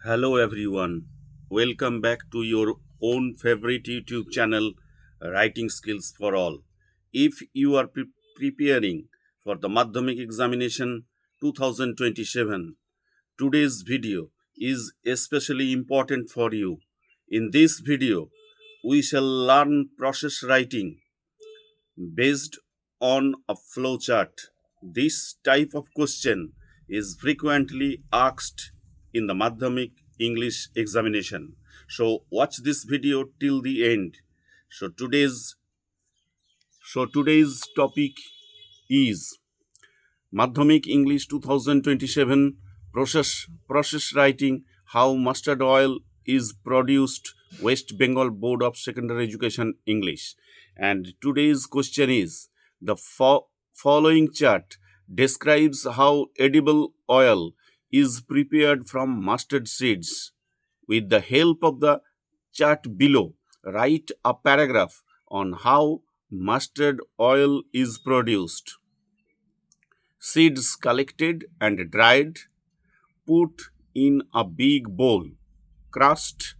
Hello everyone. Welcome back to your own favorite YouTube channel, Writing Skills for All. If you are preparing for the Madhyamik Examination 2027, today's video is especially important for you. In this video, we shall learn process writing based on a flowchart. This type of question is frequently asked in the Madhyamik English examination. So watch this video till the end. So today's topic is Madhyamik English 2027 process writing, how mustard oil is produced, West Bengal Board of Secondary Education English. And today's question is the following chart describes how edible oil is prepared from mustard seeds. With the help of the chart below, write a paragraph on how mustard oil is produced. Seeds collected and dried, put in a big bowl, crushed,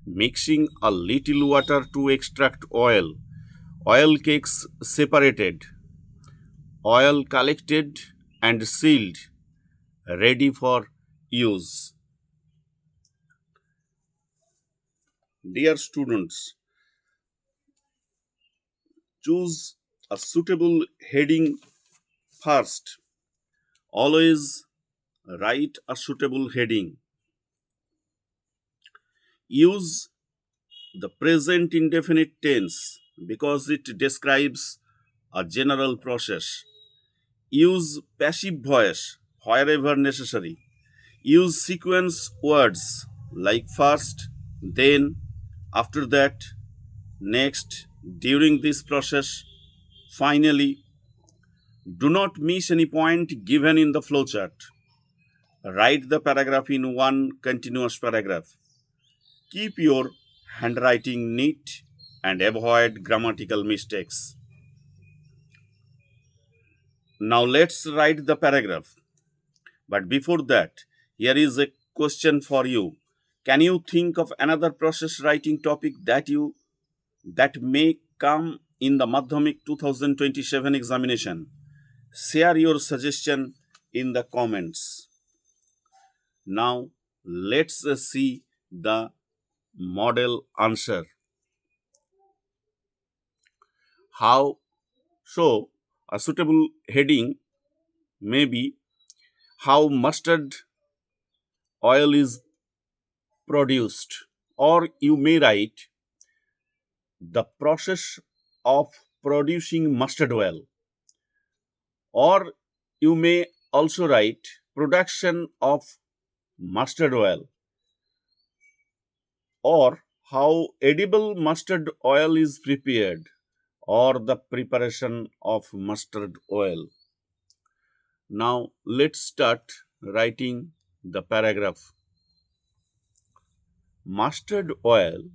mixing a little water to extract oil. Oil cakes separated, oil collected and sealed, ready for use. Dear students, choose a suitable heading first. Always write a suitable heading. Use the present indefinite tense because it describes a general process. Use passive voice wherever necessary. Use sequence words like first, then, after that, next, during this process, finally. Do not miss any point given in the flowchart. Write the paragraph in one continuous paragraph. Keep your handwriting neat and avoid grammatical mistakes. Now let's write the paragraph. But before that, here is a question for you. Can you think of another process writing topic that may come in the Madhyamik 2027 examination? Share your suggestion in the comments. Now let's see the model answer. How so? A suitable heading may be how mustard oil is produced, or you may write the process of producing mustard oil, or you may also write production of mustard oil, or how edible mustard oil is prepared, or the preparation of mustard oil. Now let's start writing the paragraph. Mustard oil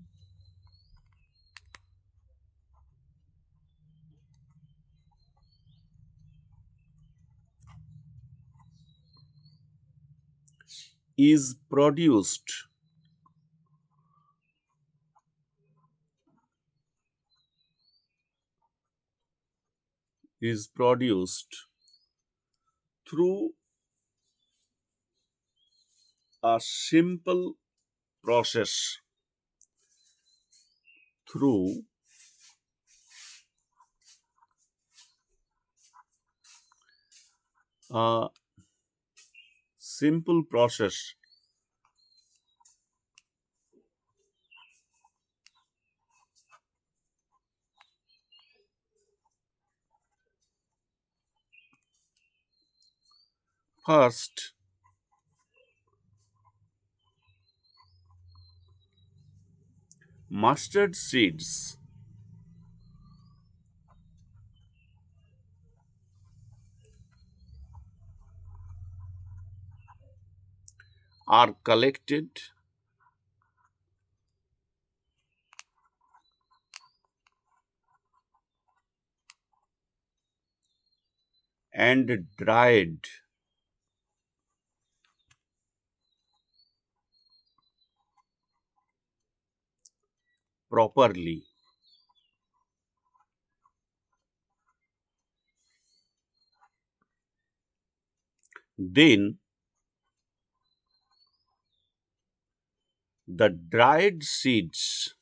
is produced through a simple process, through a simple process. First, mustard seeds are collected and dried properly. Then the dried seeds,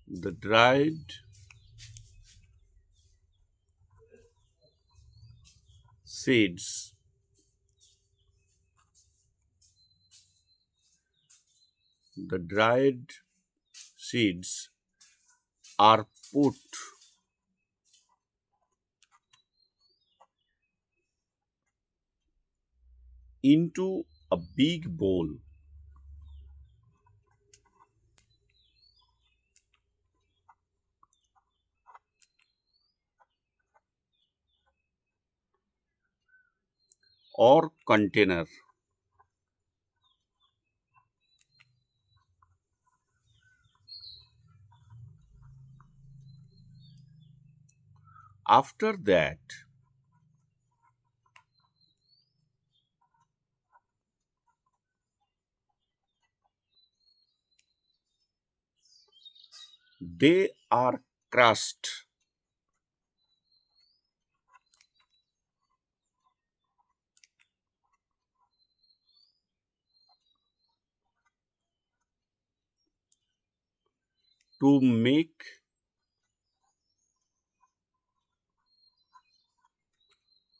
the dried seeds the dried seeds are put into a big bowl. Or container. After that, they are crushed to make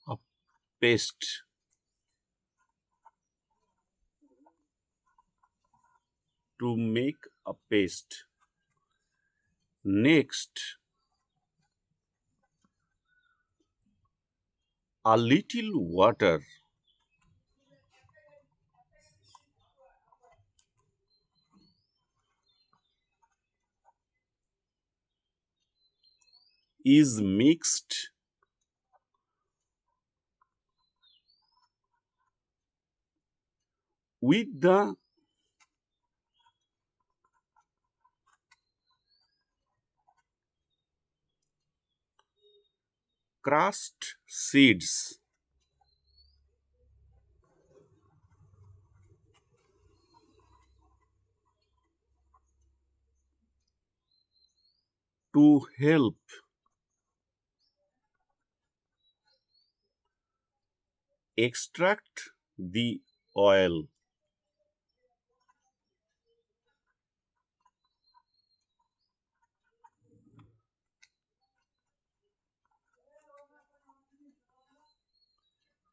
a paste. To make a paste. Next, a little water is mixed with the crushed seeds to help extract the oil.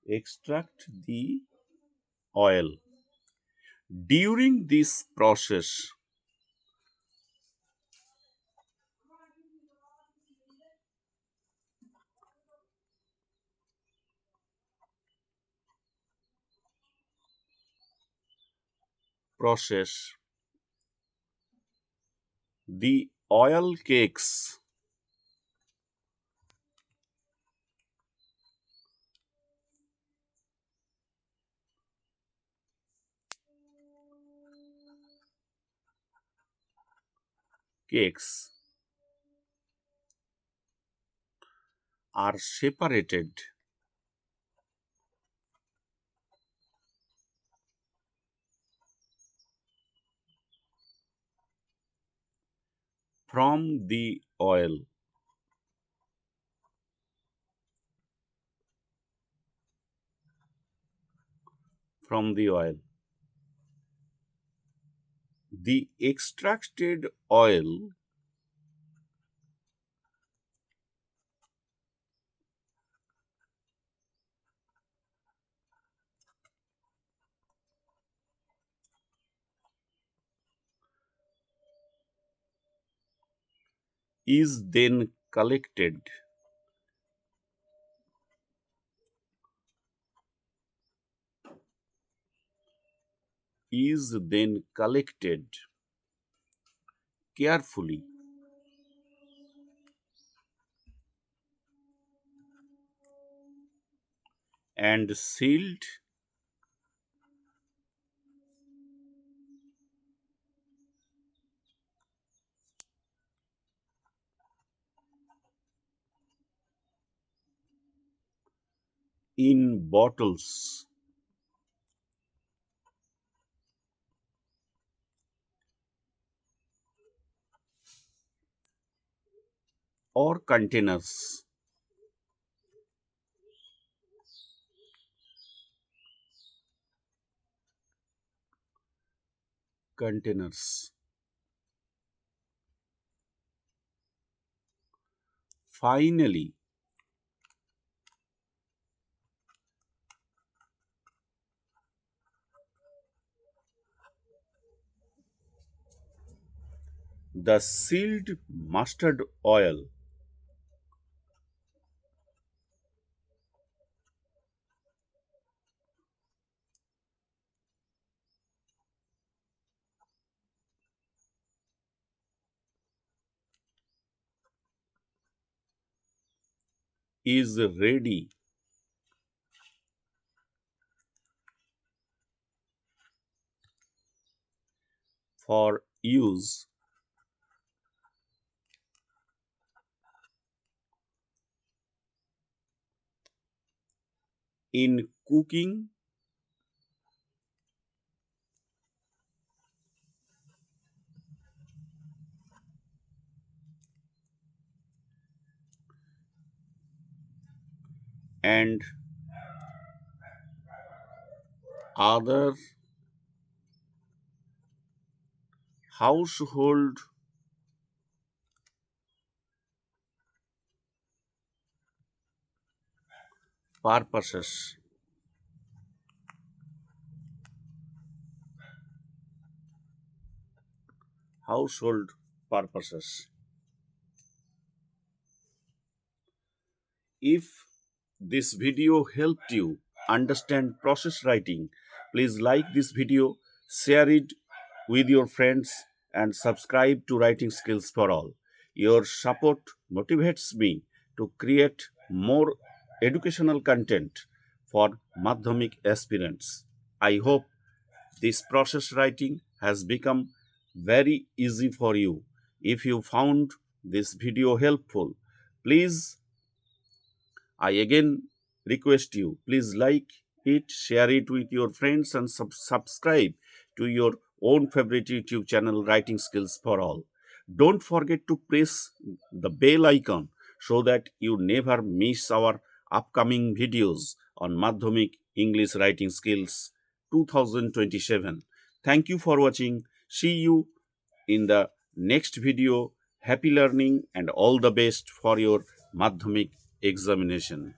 Extract the oil. During this process, the oil cakes are separated from the oil. From the oil. The extracted oil is then collected is then collected carefully and sealed in bottles or containers. Containers. Finally, the sealed mustard oil is ready for use in cooking and other household purposes. Household purposes. If this video helped you understand process writing, please like this video, share it with your friends, and subscribe to Writing Skills for All. Your support motivates me to create more educational content for Madhyamik aspirants. I hope this process writing has become very easy for you. If you found this video helpful, please I again request you, please like it, share it with your friends, and subscribe to your own favorite YouTube channel, Writing Skills for All. Don't forget to press the bell icon so that you never miss our upcoming videos on Madhyamik English Writing Skills 2027. Thank you for watching. See you in the next video. Happy learning and all the best for your Madhyamik examination.